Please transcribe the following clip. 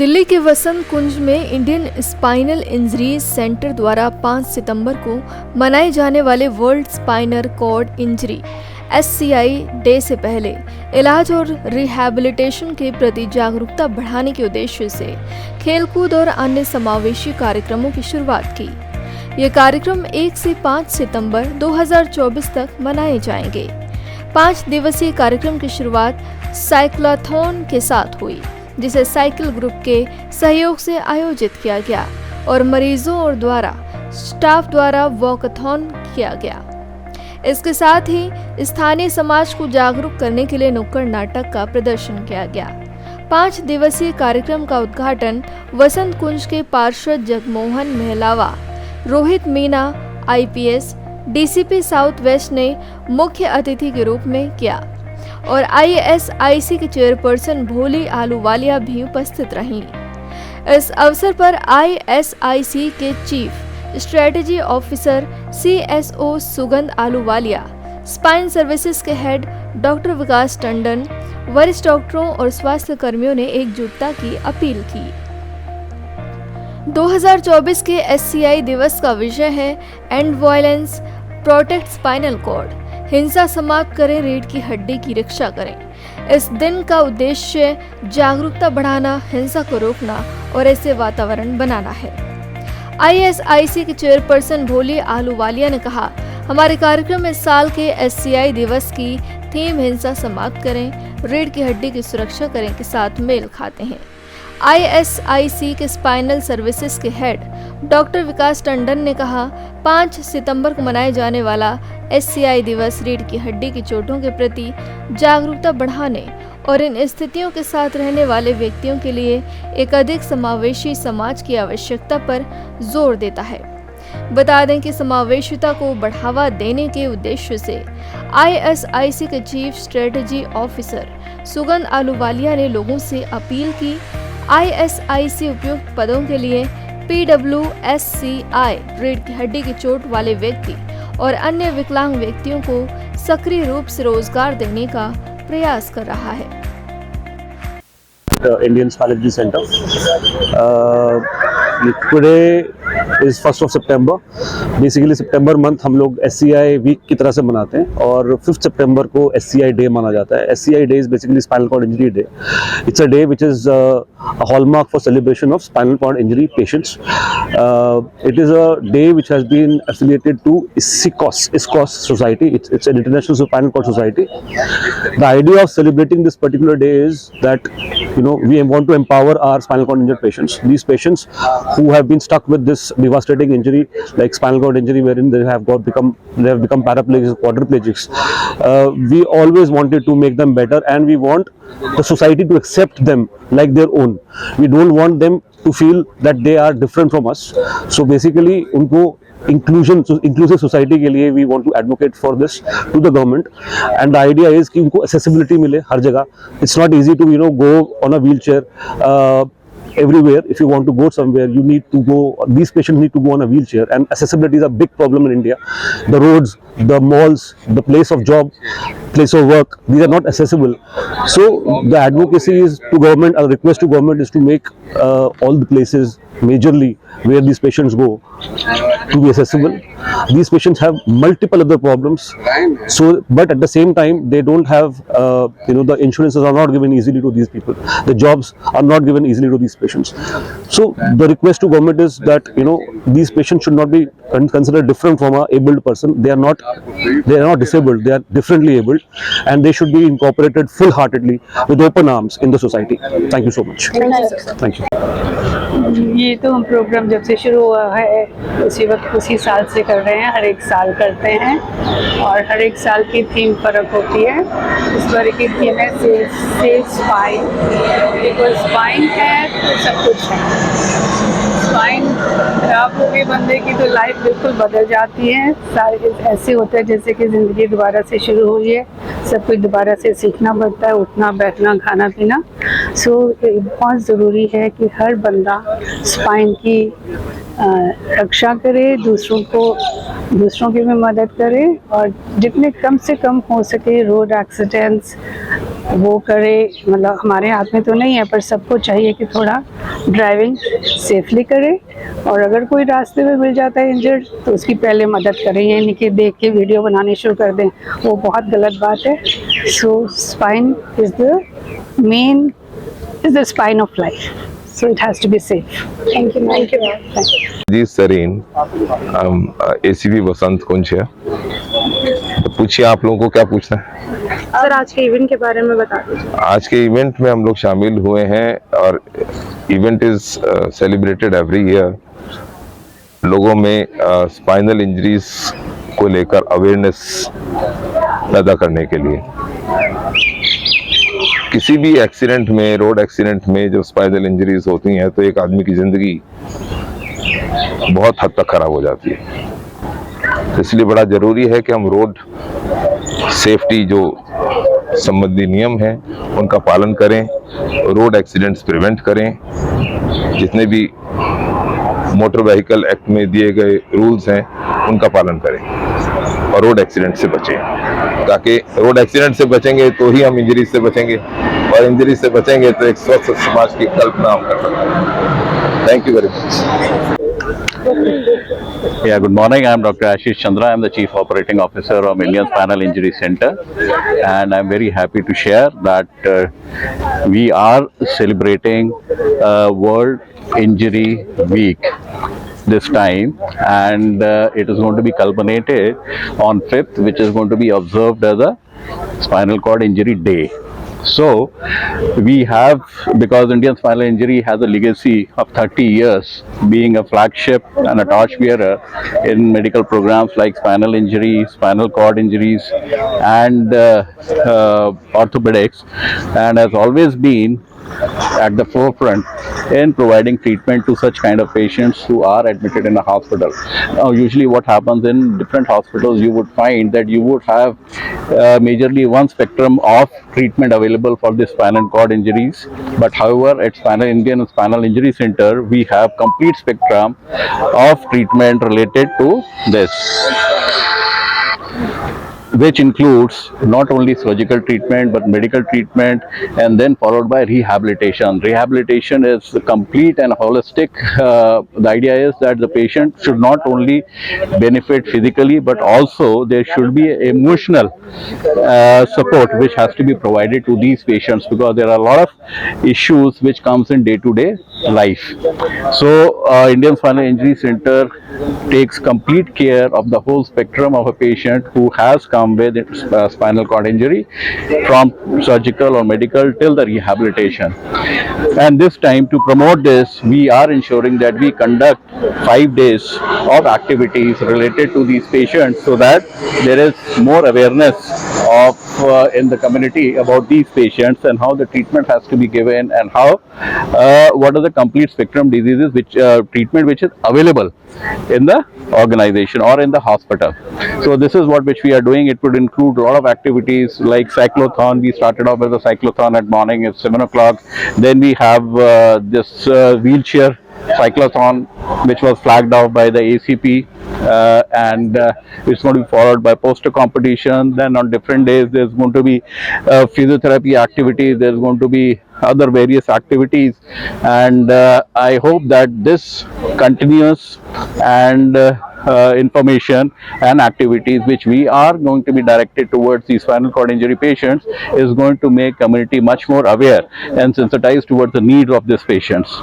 दिल्ली के वसंत कुंज में Indian spinal injury centre द्वारा 5 सितंबर को मनाए जाने वाले world spinal cord injury SCI day से पहले इलाज और रिहैबिलिटेशन के प्रति जागरूकता बढ़ाने के उद्देश्य से खेलकूद और अन्य समावेशी कार्यक्रमों की शुरुआत की। ये कार्यक्रम 1 से 5 सितंबर 2024 तक मनाए जाएंगे। 5 दिवसीय कार्यक्रम की शुरुआत साइक्लोथॉन के साथ हुई, जिसे साइकिल ग्रुप के सहयोग से आयोजित किया गया और मरीजों और स्टाफ द्वारा वॉकथॉन किया गया। इसके साथ ही स्थानीय समाज को जागरूक करने के लिए नुक्कड़ नाटक का प्रदर्शन किया गया। 5 दिवसीय कार्यक्रम का उद्घाटन वसंत कुंज के पार्षद Jagmohan Mahlawa, Rohit Meena IPS, DCP south west ने मुख्य अतिथि के रूप में किया और ISIC के चेयरपर्सन भोली आलूवालिया भी उपस्थित रहीं। इस अवसर पर ISIC के चीफ स्ट्रेटेजी ऑफिसर CSO सुगंध आलूवालिया, स्पाइन सर्विसेज के हेड डॉक्टर विकास टंडन, वरिष्ठ डॉक्टरों और स्वास्थ्य कर्मियों ने एकजुटता की अपील की। 2024 के SCI दिवस का विषय है end violence, protect spinal cord, हिंसा समाप्त करें, रीढ़ की हड्डी की रक्षा करें। इस दिन का उद्देश्य जागरूकता बढ़ाना, हिंसा को रोकना और ऐसे वातावरण बनाना है। ISIC के चेयरपर्सन भोली आलूवालिया ने कहा, हमारे कार्यक्रम इस साल के SCI दिवस की थीम हिंसा समाप्त करें, रीढ़ की हड्डी की सुरक्षा करें के साथ मेल खाते हैं। ISIC के स्पाइनल सर्विसेज के हेड डॉक्टर विकास टंडन ने कहा, 5 सितंबर को मनाए जाने वाला SCI दिवस रीढ़ की हड्डी की चोटों के प्रति जागरूकता बढ़ाने और इन स्थितियों के साथ रहने वाले व्यक्तियों के लिए एक अधिक समावेशी समाज की आवश्यकता पर जोर देता है। बता दें कि समावेशिता को बढ़ावा देने के उद्देश्य से ISIC के चीफ स्ट्रेटेजी ऑफिसर सुगंध आलूवालिया ने लोगों से अपील की, ISIC उपयुक्त पदों के लिए PWSCI रीढ़ की हड्डी की चोट वाले व्यक्ति और अन्य विकलांग व्यक्तियों को सक्रिय रूप से रोजगार देने का प्रयास कर रहा है। Indian Spinal Injury Center. Today is 1st of September. Basically September month हम लोग SCI week की तरह से मनाते हैं और 5th September को SCI day माना जाता है। SCI day is basically spinal cord injury day. It's a day which is a hallmark for celebration of spinal cord injury patients. It is a day which has been affiliated to ISCOS society. It's an international spinal cord society. The idea of celebrating this particular day is that we want to empower our spinal cord injured patients. These patients who have been stuck with this devastating injury like spinal cord injury wherein they have become paraplegics, quadriplegics. We always wanted to make them better and we want the society to accept them like their own. We don't want them to feel that they are different from us. So basically उनको inclusive society के लिए we want to advocate for this to the government and the idea is कि उनको accessibility मिले हर जगह. It's not easy to go on a wheelchair everywhere. If you want to go somewhere, you need to go. These patients need to go on a wheelchair, and accessibility is a big problem in India. The roads, the malls, the place of job, place of work, these are not accessible. So the advocacy is to government. Our request to government is to make all the places majorly where these patients go to be accessible. These patients have multiple other problems, but at the same time they don't have the insurances are not given easily to these people, the jobs are not given easily to these patients. So the request to government is that these patients should not be considered different from a abled person. They are not disabled, they are differently abled, and they should be incorporated full-heartedly with open arms in the society. Thank you so much. Thank you. ये तो हम programme जब से शुरू हुआ है उसी साल से कर रहे हैं, हर एक साल करते हैं और हर एक साल की थीम फर्क होती है। इस बार की थीम है सेफ स्पाइन। बिकॉज स्पाइन है तो सब कुछ है। स्पाइन खराब हो गई बंदे की तो लाइफ बिल्कुल बदल जाती है। सारे ऐसे होता है जैसे कि ज़िंदगी दोबारा से शुरू हुई है, सब कुछ दोबारा से सीखना पड़ता है, उठना बैठना खाना पीना। सो बहुत ज़रूरी है कि हर बंदा स्पाइन की रक्षा करे, दूसरों को दूसरों की भी मदद करें और जितने कम से कम हो सके रोड एक्सीडेंट्स वो करे। मतलब हमारे हाथ में तो नहीं है, पर सबको चाहिए कि थोड़ा ड्राइविंग सेफली करे, और अगर कोई रास्ते में मिल जाता है इंजर्ड तो उसकी पहले मदद करें, ये नहीं कि देख के वीडियो बनानी शुरू कर दें, वो बहुत गलत बात है। So spine is the spine of life, so it has to be safe. Thank you. जी सरीन, एसीपी बसंत कुंज है। तो पूछिए आप लोगों को क्या पूछना है। सर आज के इवेंट के बारे में बता दीजिए। आज के इवेंट में हम लोग शामिल हुए हैं और event is celebrated every year. लोगों में स्पाइनल इंजरीज को लेकर अवेयरनेस पैदा करने के लिए। किसी भी एक्सीडेंट में, रोड एक्सीडेंट में जब स्पाइनल इंजरीज होती हैं तो एक आदमी की जिंदगी बहुत हद तक खराब हो जाती है। तो इसलिए बड़ा जरूरी है कि हम रोड सेफ्टी जो संबंधी नियम हैं उनका पालन करें, रोड एक्सीडेंट्स प्रिवेंट करें, जितने भी मोटर व्हीकल एक्ट में दिए गए रूल्स हैं उनका पालन करें और रोड एक्सीडेंट से बचें। ताकि रोड एक्सीडेंट से बचेंगे तो ही हम इंजरी से बचेंगे, और इंजरी से बचेंगे तो एक स्वस्थ समाज की कल्पना हम कर सकते हैं। Thank you very much. Yeah, good morning. I'm Dr. Ashish Chandra. I'm the Chief Operating Officer of Indian Spinal Injury Center, and I'm very happy to share that we are celebrating World Injury Week this time, and it is going to be culminated on 5th, which is going to be observed as a Spinal Cord Injury Day. So we have, because Indian Spinal Injury has a legacy of 30 years being a flagship and a torch bearer in medical programs like spinal injury, spinal cord injuries, and orthopedics, and has always been at the forefront in providing treatment to such kind of patients who are admitted in a hospital. Now, usually what happens in different hospitals, you would find that you would have majorly one spectrum of treatment available for the spinal cord injuries. But however, at Indian Spinal Injury Center, we have complete spectrum of treatment related to this, which includes not only surgical treatment but medical treatment, and then followed by rehabilitation. Rehabilitation is complete and holistic. The idea is that the patient should not only benefit physically but also there should be emotional support which has to be provided to these patients, because there are a lot of issues which comes in day-to-day life. So Indian Spinal Injury Center takes complete care of the whole spectrum of a patient who has come with spinal cord injury, from surgical or medical till the rehabilitation. And this time, to promote this, we are ensuring that we conduct 5 days of activities related to these patients, so that there is more awareness of in the community about these patients and how the treatment has to be given, and how what are the complete spectrum diseases which treatment which is available in the organization or in the hospital. So this is what which we are doing. It would include a lot of activities like cyclothon. We started off with a cyclothon at morning at 7 o'clock. Then we have this wheelchair cyclothon, which was flagged off by the ACP, and it's going to be followed by poster competition. Then on different days there's going to be physiotherapy activities, there's going to be other various activities, and I hope that this continuous and information and activities which we are going to be directed towards these spinal cord injury patients is going to make community much more aware and sensitized towards the needs of these patients.